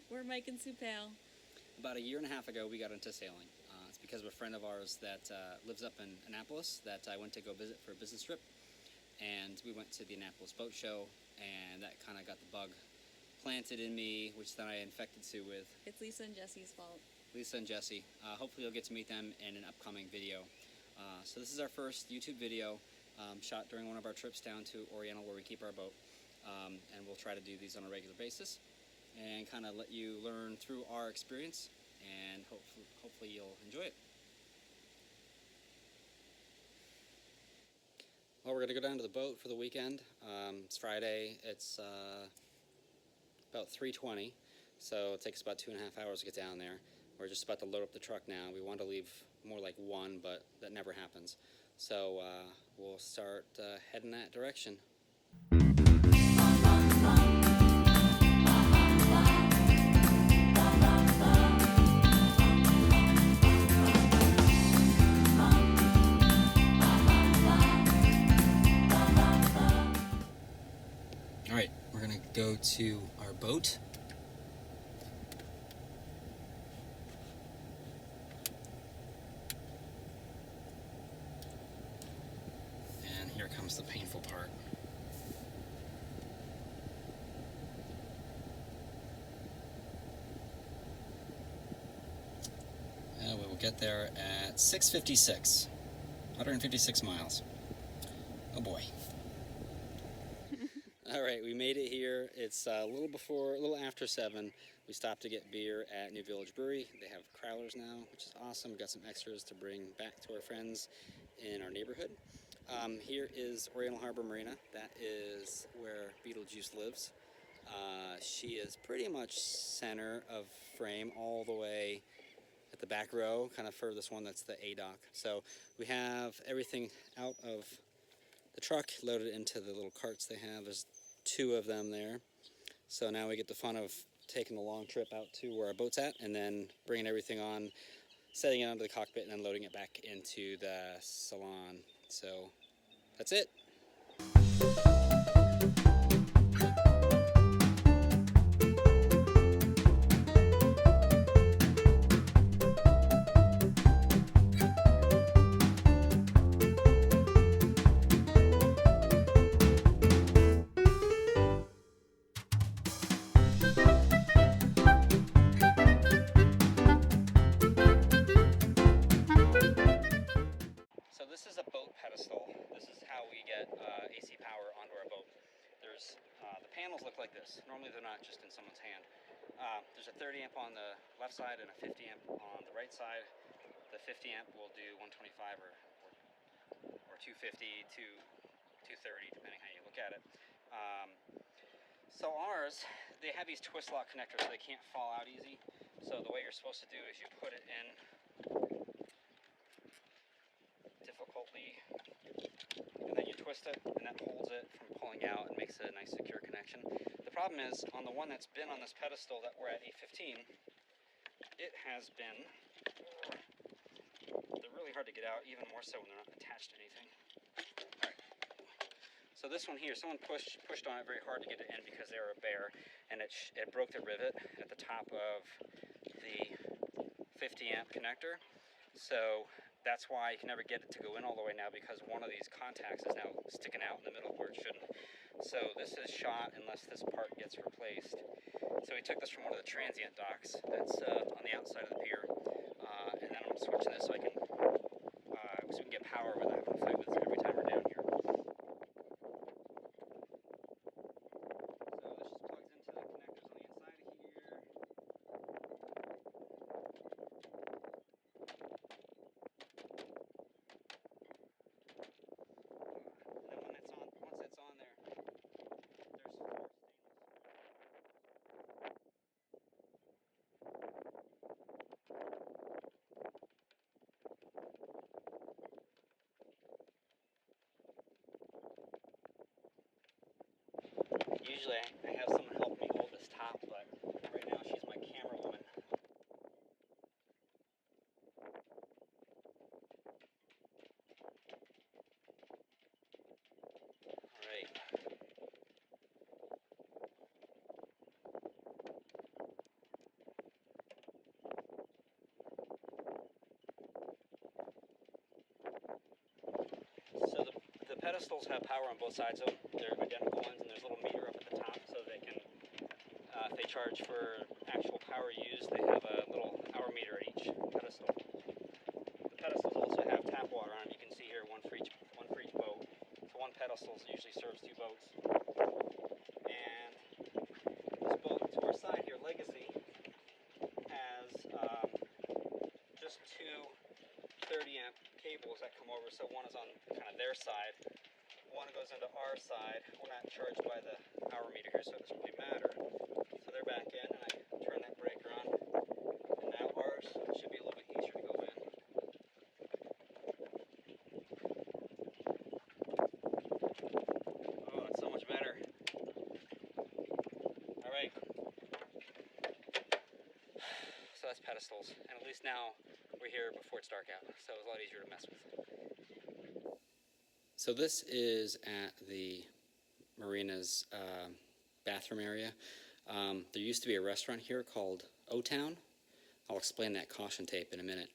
We're Mike and Sue Pail. About a year and a half ago, we got into sailing. It's because of a friend of ours that lives up in Annapolis that I went to go visit for a business trip. And we went to the Annapolis Boat Show, and that kind of got the bug planted in me, which then I infected Sue with. It's Lisa and Jesse's fault. Lisa and Jesse. Hopefully you'll get to meet them in an upcoming video. So this is our first YouTube video shot during one of our trips down to Oriental where we keep our boat. And we'll try to do these on a regular basis and kind of let you learn through our experience, and hopefully you'll enjoy it. Well, we're going to go down to the boat for the weekend. It's Friday. It's about 3:20, so it takes about 2.5 hours to get down there. We're just about to load up the truck now. We want to leave more like 1, but that never happens. So we'll start heading that direction. Alright, we're going to go to our boat. And here comes the painful part. We will get there at 6:56, 156 miles. Oh boy. All right, we made it here. It's a little after 7. We stopped to get beer at New Village Brewery. They have crowlers now, which is awesome. We got some extras to bring back to our friends in our neighborhood. Here is Oriental Harbor Marina. That is where Betelgeuse lives. She is pretty much center of frame all the way at the back row, kind of furthest one. That's the A dock. So we have everything out of the truck loaded into the little carts they have. There's 2 of them there. So now we get the fun of taking the long trip out to where our boat's at and then bringing everything on, setting it onto the cockpit, and then loading it back into the salon. So that's it. So this is a boat pedestal. This is how we get AC power onto our boat. There's the panels look like this. Normally they're not just in someone's hand. There's a 30 amp on the left side and a 50 amp on the right side. The 50 amp will do 125 or 250 to 230 depending how you look at it. So ours, they have these twist lock connectors so they can't fall out easy. So the way you're supposed to do is you put it in difficultly, and then you twist it, and that holds it from pulling out and makes it a nice secure connection. The problem is, on the one that's been on this pedestal that we're at 815, it has been, they're really hard to get out, even more so when they're not attached to anything. All right. So this one here, someone pushed on it very hard to get it in because they were a bear, and it broke the rivet at the top of the 50 amp connector. So that's why you can never get it to go in all the way now, because one of these contacts is now sticking out in the middle where it shouldn't. So this is shot unless this part gets replaced. So we took this from one of the transient docks that's on the outside of the pier, and then I'm switching this so I can so we can get power without having to fight with it every time we're down here. So this just plugs into the connectors on the inside of here. And then once it's on there, there's 4 stainless. Usually I have someone help me hold this top, but right now she's my camera woman. Alright. pedestals have power on both sides of them. They're identical ones, and there's a little meter up at the top so they can, if they charge for actual power used, they have a little hour meter at each pedestal. The pedestals also have tap water on them. You can see here one for each boat. So one pedestal usually serves 2 boats. And this boat to our side here, Legacy, has just 2 30-amp cables that come over. So one is on kind of their side, one goes into our side. We're not charged by the hour meter here, so it doesn't really matter. So they're back in, and I turn that breaker on, and now ours should be a little bit easier to go in. Oh, that's so much better. All right. So that's pedestals, and at least now we're here before it's dark out, so it's a lot easier to mess with. So this is at the Marina's bathroom area. There used to be a restaurant here called O-Town. I'll explain that caution tape in a minute.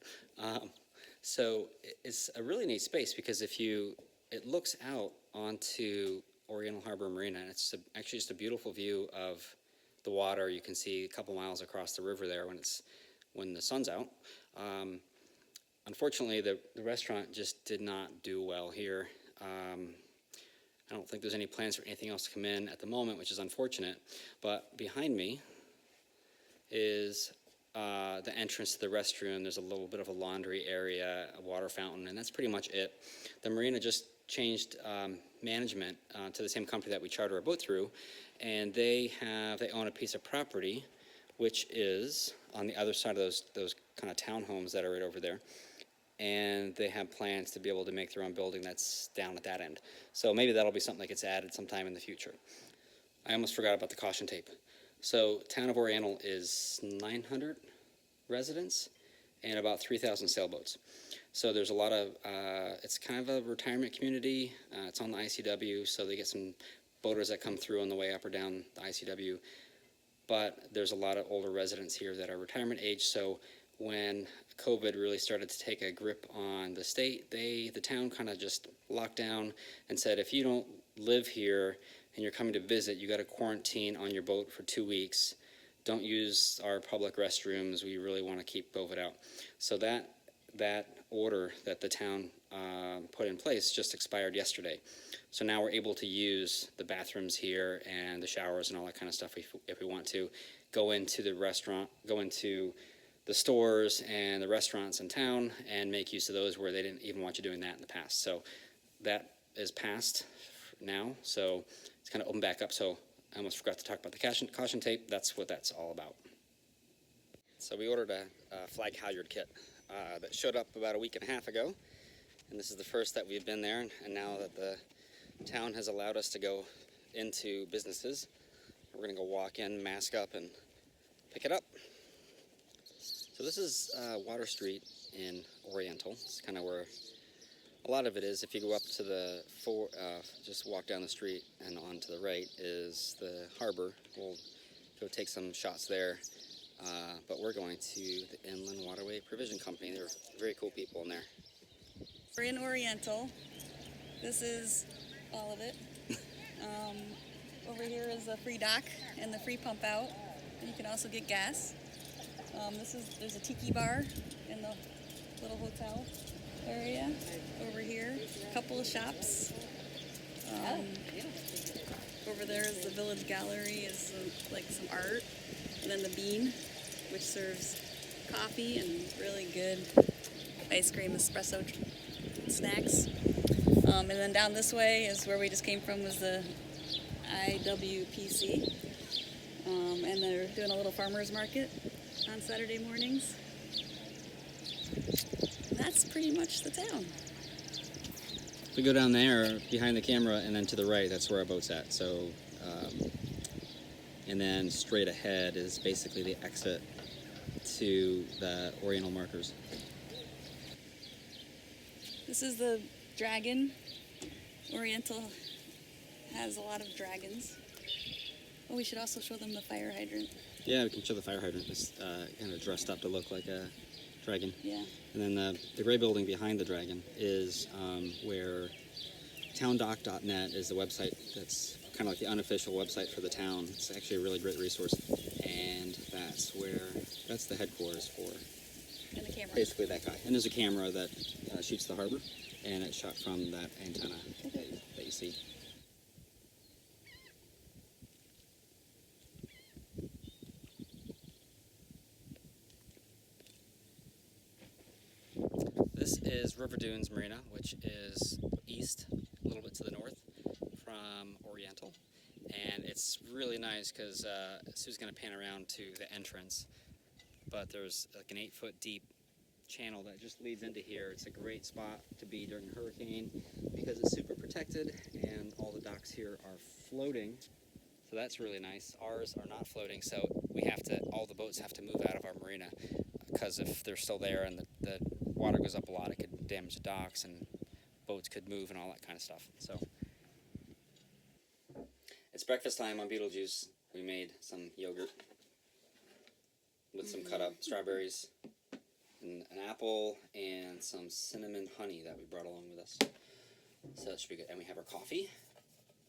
So it's a really neat space because it looks out onto Oriental Harbor Marina, and it's actually just a beautiful view of the water. You can see a couple miles across the river there when the sun's out. Unfortunately, the restaurant just did not do well here. I don't think there's any plans for anything else to come in at the moment, which is unfortunate. But behind me is the entrance to the restroom. There's a little bit of a laundry area, a water fountain, and that's pretty much it. The marina just changed management to the same company that we charter our boat through, and they own a piece of property which is on the other side of those kind of townhomes that are right over there. And they have plans to be able to make their own building that's down at that end. So maybe that'll be something that gets added sometime in the future. I almost forgot about the caution tape. So town of Oriental is 900 residents and about 3,000 sailboats. So there's a lot of, it's kind of a retirement community. It's on the ICW, so they get some boaters that come through on the way up or down the ICW. But there's a lot of older residents here that are retirement age, so when COVID really started to take a grip on the state, the town kind of just locked down and said, if you don't live here and you're coming to visit, you got to quarantine on your boat for 2 weeks. Don't use our public restrooms. We really want to keep COVID out. So that order that the town put in place just expired yesterday. So now we're able to use the bathrooms here and the showers and all that kind of stuff if we want to. Go into the restaurant, go into the stores and the restaurants in town and make use of those where they didn't even want you doing that in the past. So that is passed now, so it's kind of opened back up. So I almost forgot to talk about the caution tape. That's what that's all about. So we ordered a flag halyard kit that showed up about a week and a half ago, and this is the first that we've been there, and now that the town has allowed us to go into businesses, we're going to go walk in, mask up, and pick it up. So this is Water Street in Oriental. It's kind of where a lot of it is. If you go up to just walk down the street and on to the right is the harbor. We'll go take some shots there. But we're going to the Inland Waterway Provision Company. They're very cool people in there. We're in Oriental. This is all of it. Over here is the free dock and the free pump out. And you can also get gas. There's a tiki bar in the little hotel area over here. A couple of shops. Over there is the Village Gallery, is like some art. And then the Bean, which serves coffee and really good ice cream espresso snacks. And then down this way is where we just came from, was the IWPC. And they're doing a little farmer's market on Saturday mornings. And that's pretty much the town. We go down there behind the camera and then to the right, that's where our boat's at. So, and then straight ahead is basically the exit to the Oriental markers. This is the dragon. Oriental has a lot of dragons. Oh, we should also show them the fire hydrant. Yeah, we can show the fire hydrant. It's kind of dressed up to look like a dragon. Yeah. And then the gray building behind the dragon is where towndoc.net is the website that's kind of like the unofficial website for the town. It's actually a really great resource, and that's the headquarters for And the camera. basically that guy. And there's a camera that shoots the harbor, and it's shot from that antenna that you see. This is River Dunes Marina, which is east, a little bit to the north from Oriental. And it's really nice because Sue's going to pan around to the entrance, but there's like an 8-foot deep channel that just leads into here. It's a great spot to be during a hurricane because it's super protected and all the docks here are floating. So that's really nice. Ours are not floating, so all the boats have to move out of our marina because if they're still there and the water goes up a lot, it could damage the docks and boats could move and all that kind of stuff. So it's breakfast time on Betelgeuse. We made some yogurt with some cut up strawberries and an apple and some cinnamon honey that we brought along with us. So that should be good. And we have our coffee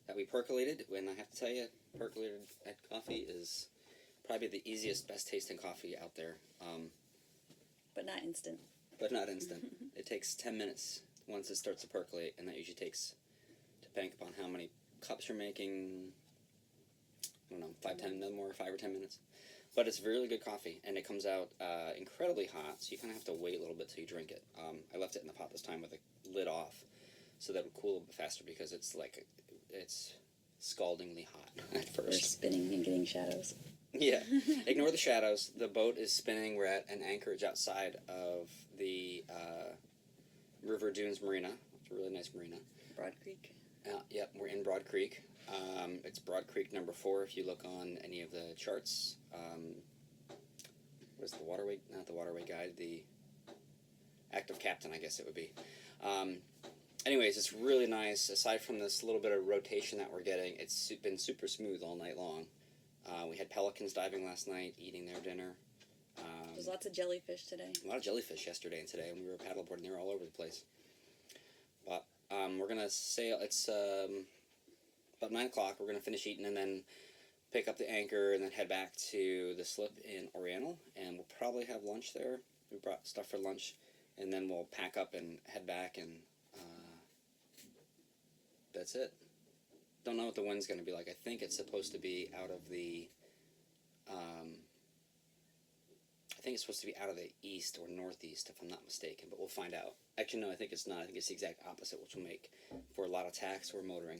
that we percolated. And I have to tell you, percolated coffee is probably the easiest, best tasting coffee out there. But not instant. But not instant. It takes 10 minutes once it starts to percolate, and that usually takes, depending upon how many cups you're making, I don't know, 5 or 10 minutes. But it's really good coffee, and it comes out incredibly hot, so you kind of have to wait a little bit till you drink it. I left it in the pot this time with the lid off, so that it would cool a bit faster because it's scaldingly hot at first. We're spinning and getting shadows. Yeah, ignore the shadows. The boat is spinning. We're at an anchorage outside of the River Dunes Marina. It's a really nice marina. Broad Creek. Yep, we're in Broad Creek. It's Broad Creek number 4 if you look on any of the charts. What is the Waterway? Not the Waterway guide. The active captain, I guess it would be. Anyways, it's really nice. Aside from this little bit of rotation that we're getting, it's been super smooth all night long. We had pelicans diving last night, eating their dinner. There's lots of jellyfish today. A lot of jellyfish yesterday and today, and we were paddleboarding. They were all over the place. But we're going to sail. It's about 9 o'clock. We're going to finish eating and then pick up the anchor and then head back to the slip in Oriental. And we'll probably have lunch there. We brought stuff for lunch. And then we'll pack up and head back, and that's it. Don't know what the wind's going to be like. I think it's supposed to be out of the east or northeast, if I'm not mistaken, but we'll find out. Actually, no, I think it's not. I think it's the exact opposite, which will make for a lot of tacks or motoring.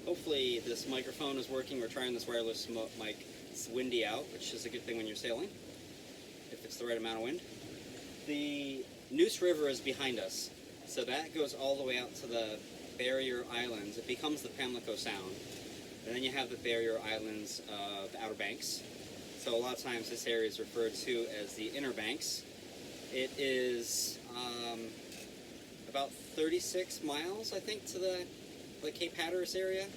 Hopefully this microphone is working. We're trying this wireless mic. It's windy out, which is a good thing when you're sailing, if it's the right amount of wind. The Neuse River is behind us, so that goes all the way out to the barrier islands. It becomes the Pamlico Sound. And then you have the barrier islands of the Outer Banks. So a lot of times this area is referred to as the Inner Banks. It is about 36 miles, I think, to the Cape Hatteras area.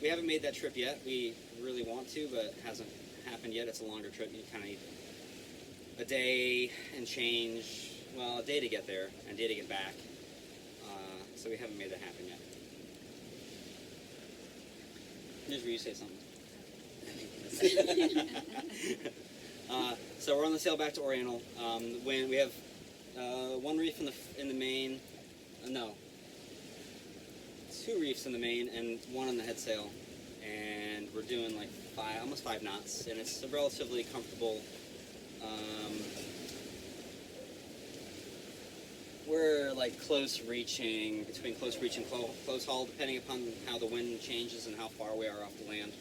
We haven't made that trip yet. We really want to, but it hasn't happened yet. It's a longer trip. You kind of need a day and change. Well, a day to get there and a day to get back. So we haven't made that happen yet. Here's where you say something. So we're on the sail back to Oriental. When we have one reef in the main. No. 2 reefs in the main and 1 on the head sail, and we're doing like almost 5 knots, and it's a relatively comfortable. We're like between close reach and close haul, depending upon how the wind changes and how far we are off the land.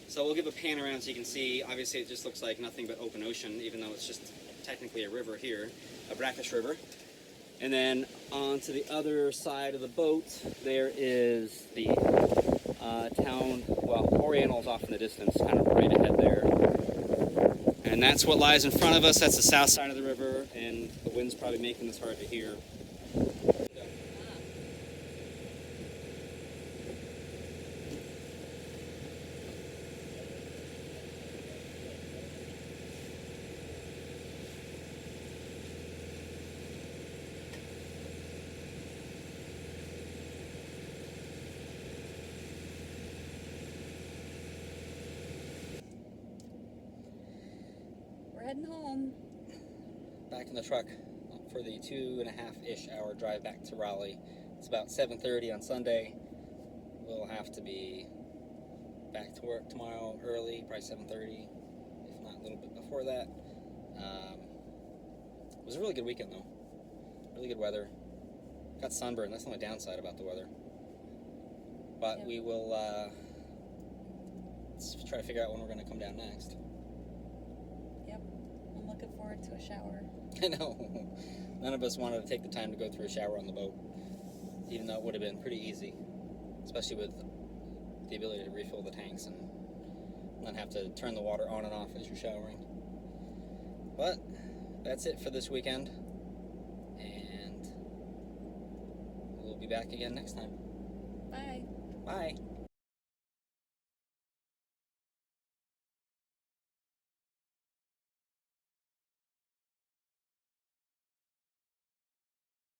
So we'll give a pan around so you can see. Obviously, it just looks like nothing but open ocean, even though it's just technically a river here, a brackish river. And then on to the other side of the boat, there is the town, well, Oriental's off in the distance, kind of right ahead there. And that's what lies in front of us. That's the south side of the river, and the wind's probably making this hard to hear. We're heading home. Back in the truck for the 2.5-ish hour drive back to Raleigh. It's about 7:30 on Sunday. We'll have to be back to work tomorrow early, probably 7:30, if not a little bit before that. It was a really good weekend though. Really good weather. Got sunburned. That's the only downside about the weather. But yeah. we will let's try to figure out when we're going to come down next. Yep. I'm looking forward to a shower. I know. None of us wanted to take the time to go through a shower on the boat, even though it would have been pretty easy, especially with the ability to refill the tanks and not have to turn the water on and off as you're showering. But that's it for this weekend, and we'll be back again next time. Bye. Bye.